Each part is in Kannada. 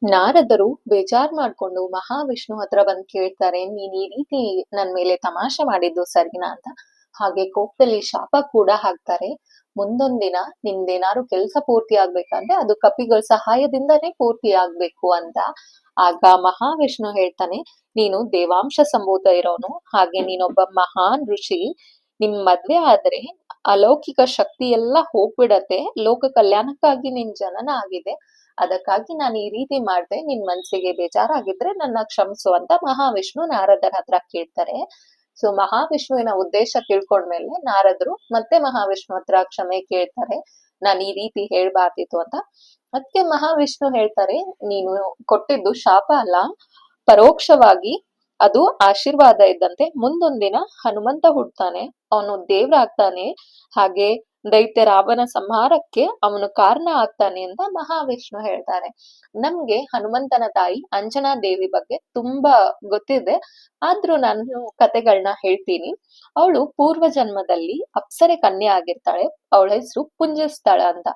ನಾರದರು ಬೇಜಾರ್ ಮಾಡ್ಕೊಂಡು ಮಹಾವಿಷ್ಣು ಹತ್ರ ಬಂದ್ ಕೇಳ್ತಾರೆ, ನೀನ್ ಈ ರೀತಿ ನನ್ ಮೇಲೆ ತಮಾಷೆ ಮಾಡಿದ್ದು ಸರಿನಾ ಅಂತ. ಹಾಗೆ ಕೋಪದಲ್ಲಿ ಶಾಪ ಕೂಡ ಹಾಕ್ತಾರೆ. ಮುಂದೊಂದ್ ದಿನ ನಿಂದೇನಾದ್ರು ಕೆಲ್ಸ ಪೂರ್ತಿ ಆಗ್ಬೇಕಂದ್ರೆ ಅದು ಕಪಿಗಳ ಸಹಾಯದಿಂದನೇ ಪೂರ್ತಿ ಆಗ್ಬೇಕು ಅಂತ. ಆಗ ಮಹಾವಿಷ್ಣು ಹೇಳ್ತಾನೆ, ನೀನು ದೇವಾಂಶ ಸಂಭೂತ ಇರೋನು, ಹಾಗೆ ನೀನೊಬ್ಬ ಮಹಾನ್ ಋಷಿ. ನಿನ್ ಮದ್ವೆ ಆದ್ರೆ ಅಲೌಕಿಕ ಶಕ್ತಿ ಎಲ್ಲ ಹೋಗ್ಬಿಡತ್ತೆ, ಲೋಕ ಕಲ್ಯಾಣಕ್ಕಾಗಿ ನಿನ್ ಜನನ ಆಗಿದೆ. ಅದಕ್ಕಾಗಿ ನಾನು ಈ ರೀತಿ ಮಾಡ್ದೆ, ನಿನ್ ಮನ್ಸಿಗೆ ಬೇಜಾರಾಗಿದ್ರೆ ನನ್ನ ಕ್ಷಮಿಸು ಅಂತ ಮಹಾವಿಷ್ಣು ನಾರದರ ಹತ್ರ ಕೇಳ್ತಾರೆ. ಸೊ ಮಹಾವಿಷ್ಣುವಿನ ಉದ್ದೇಶ ತಿಳ್ಕೊಂಡ್ಮೇಲೆ ನಾರದ್ರು ಮತ್ತೆ ಮಹಾವಿಷ್ಣು ಹತ್ರ ಕ್ಷಮೆ ಕೇಳ್ತಾರೆ, ನಾನ್ ಈ ರೀತಿ ಹೇಳ್ಬಾರ್ದಿತ್ತು ಅಂತ. ಅದಕ್ಕೆ ಮಹಾವಿಷ್ಣು ಹೇಳ್ತಾರೆ, ನೀನು ಕೊಟ್ಟಿದ್ದು ಶಾಪ ಅಲ್ಲ, ಪರೋಕ್ಷವಾಗಿ ಅದು ಆಶೀರ್ವಾದ ಇದ್ದಂತೆ. ಮುಂದೊಂದ್ ದಿನ ಹನುಮಂತ ಹುಡ್ತಾನೆ, ಅವನು ದೇವ್ರಾಗ್ತಾನೆ, ಹಾಗೆ ದೈತ್ಯ ರಾವಣ ಸಂಹಾರಕ್ಕೆ ಅವನು ಕಾರಣ ಆಗ್ತಾನೆ ಅಂತ ಮಹಾವಿಷ್ಣು ಹೇಳ್ತಾರೆ. ನಮ್ಗೆ ಹನುಮಂತನ ತಾಯಿ ಅಂಜನಾ ದೇವಿ ಬಗ್ಗೆ ತುಂಬಾ ಗೊತ್ತಿದೆ, ಆದ್ರೂ ನಾನು ಕತೆಗಳನ್ನ ಹೇಳ್ತೀನಿ. ಅವಳು ಪೂರ್ವ ಜನ್ಮದಲ್ಲಿ ಅಪ್ಸರೆ ಕನ್ಯೆ ಆಗಿರ್ತಾಳೆ. ಅವಳ ಹೆಸರು ಪುಂಜಸ್ಥಳ ಅಂತ.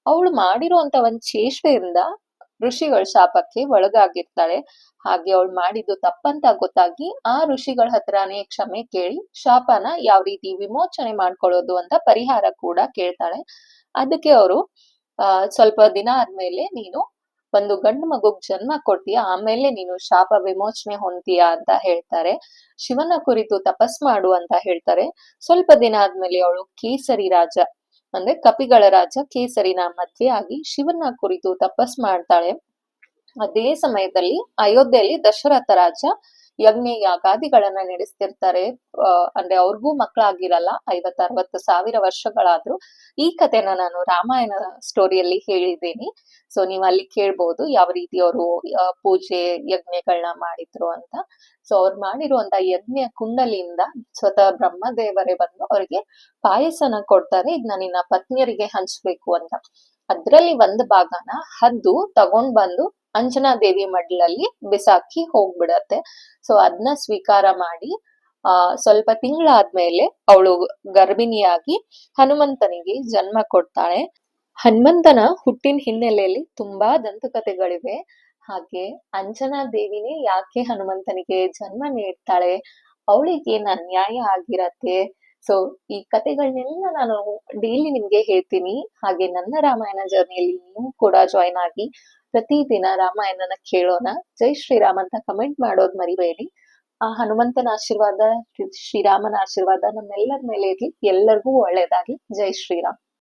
ಅವಳು ಮಾಡಿರುವಂತ ಒಂದ್ ಚೇಷ್ಟೆಯಿಂದ ಋಷಿಗಳ ಶಾಪಕ್ಕೆ ಒಳಗಾಗಿರ್ತಾಳೆ. ಹಾಗೆ ಅವಳು ಮಾಡಿದ್ದು ತಪ್ಪಂತ ಗೊತ್ತಾಗಿ ಆ ಋಷಿಗಳ ಹತ್ರನೇ ಕ್ಷಮೆ ಕೇಳಿ ಶಾಪನ ಯಾವ ರೀತಿ ವಿಮೋಚನೆ ಮಾಡ್ಕೊಳ್ಳೋದು ಅಂತ ಪರಿಹಾರ ಕೂಡ ಕೇಳ್ತಾಳೆ. ಅದಕ್ಕೆ ಅವರು ಸ್ವಲ್ಪ ದಿನ ಆದ್ಮೇಲೆ ನೀನು ಒಂದು ಗಂಡು ಮಗುಗ್ ಜನ್ಮ ಕೊಡ್ತೀಯ, ಆಮೇಲೆ ನೀನು ಶಾಪ ವಿಮೋಚನೆ ಹೊಂದ್ತೀಯ ಅಂತ ಹೇಳ್ತಾರೆ. ಶಿವನ ಕುರಿತು ತಪಸ್ ಮಾಡು ಅಂತ ಹೇಳ್ತಾರೆ. ಸ್ವಲ್ಪ ದಿನ ಆದ್ಮೇಲೆ ಅವಳು ಕೇಸರಿ ರಾಜ ಅಂದ್ರೆ ಕಪಿಗಳ ರಾಜ ಕೇಸರಿನ ಮದ್ವೆ ಆಗಿ ಶಿವನ ಕುರಿತು ತಪಸ್ ಮಾಡ್ತಾಳೆ. ಅದೇ ಸಮಯದಲ್ಲಿ ಅಯೋಧ್ಯೆಯಲ್ಲಿ ದಶರಥ ರಾಜ ಯಜ್ಞ ಯಾಗಾದಿಗಳನ್ನ ನಡೆಸ್ತಿರ್ತಾರೆ. ಅಂದ್ರೆ ಅವ್ರಿಗೂ ಮಕ್ಕಳಾಗಿರಲ್ಲ, 50-60 ಸಾವಿರ ವರ್ಷಗಳಾದ್ರೂ. ಈ ಕಥೆನ ನಾನು ರಾಮಾಯಣ ಸ್ಟೋರಿಯಲ್ಲಿ ಹೇಳಿದ್ದೀನಿ. ಸೊ ನೀವ್ ಅಲ್ಲಿ ಕೇಳ್ಬೋದು ಯಾವ ರೀತಿ ಅವರು ಪೂಜೆ ಯಜ್ಞಗಳನ್ನ ಮಾಡಿದ್ರು ಅಂತ. ಸೊ ಅವ್ರು ಮಾಡಿರುವಂತ ಯಜ್ಞ ಕುಂಡಲಿಯಿಂದ ಸ್ವತಃ ಬ್ರಹ್ಮದೇವರೇ ಬಂದು ಅವ್ರಿಗೆ ಪಾಯಸನ ಕೊಡ್ತಾರೆ, ಇದನ್ನ ನಿನ್ನ ಪತ್ನಿಯರಿಗೆ ಹಂಚ್ಬೇಕು ಅಂತ. ಅದ್ರಲ್ಲಿ ಒಂದ್ ಭಾಗನ ಹದ್ದು ತಗೊಂಡ್ ಬಂದು ಅಂಜನಾ ದೇವಿ ಮಡ್ಲಲ್ಲಿ ಬಿಸಾಕಿ ಹೋಗ್ಬಿಡತ್ತೆ. ಸೊ ಅದನ್ನ ಸ್ವೀಕಾರ ಮಾಡಿ ಸ್ವಲ್ಪ ತಿಂಗಳಾದ್ಮೇಲೆ ಅವಳು ಗರ್ಭಿಣಿಯಾಗಿ ಹನುಮಂತನಿಗೆ ಜನ್ಮ ಕೊಡ್ತಾಳೆ. ಹನುಮಂತನ ಹುಟ್ಟಿನ ಹಿನ್ನೆಲೆಯಲ್ಲಿ ತುಂಬಾ ದಂತಕಥೆಗಳಿವೆ. ಹಾಗೆ ಅಂಜನಾ ದೇವಿನೇ ಯಾಕೆ ಹನುಮಂತನಿಗೆ ಜನ್ಮ ನೀಡ್ತಾಳೆ, ಅವಳಿಗೆ ಏನ್ ಅನ್ಯಾಯ ಆಗಿರತ್ತೆ. ಸೊ ಈ ಕಥೆಗಳನ್ನೆಲ್ಲ ನಾನು ಡೈಲಿ ನಿಮ್ಗೆ ಹೇಳ್ತೀನಿ. ಹಾಗೆ ನನ್ನ ರಾಮಾಯಣ ಜರ್ನಿಯಲ್ಲಿ ನೀವು ಕೂಡ ಜಾಯ್ನ್ ಆಗಿ ಪ್ರತಿದಿನ ರಾಮಾಯಣನ ಕೇಳೋಣ. ಜೈ ಶ್ರೀರಾಮ್ ಅಂತ ಕಮೆಂಟ್ ಮಾಡೋದ್ ಮರಿಬೇಡಿ. ಆ ಹನುಮಂತನ ಆಶೀರ್ವಾದ, ಶ್ರೀರಾಮನ ಆಶೀರ್ವಾದ ನಮ್ಮೆಲ್ಲರ ಮೇಲೆ ಇರ್ಲಿ. ಎಲ್ಲರಿಗೂ ಒಳ್ಳೇದಾಗ್ಲಿ. ಜೈ ಶ್ರೀರಾಮ್.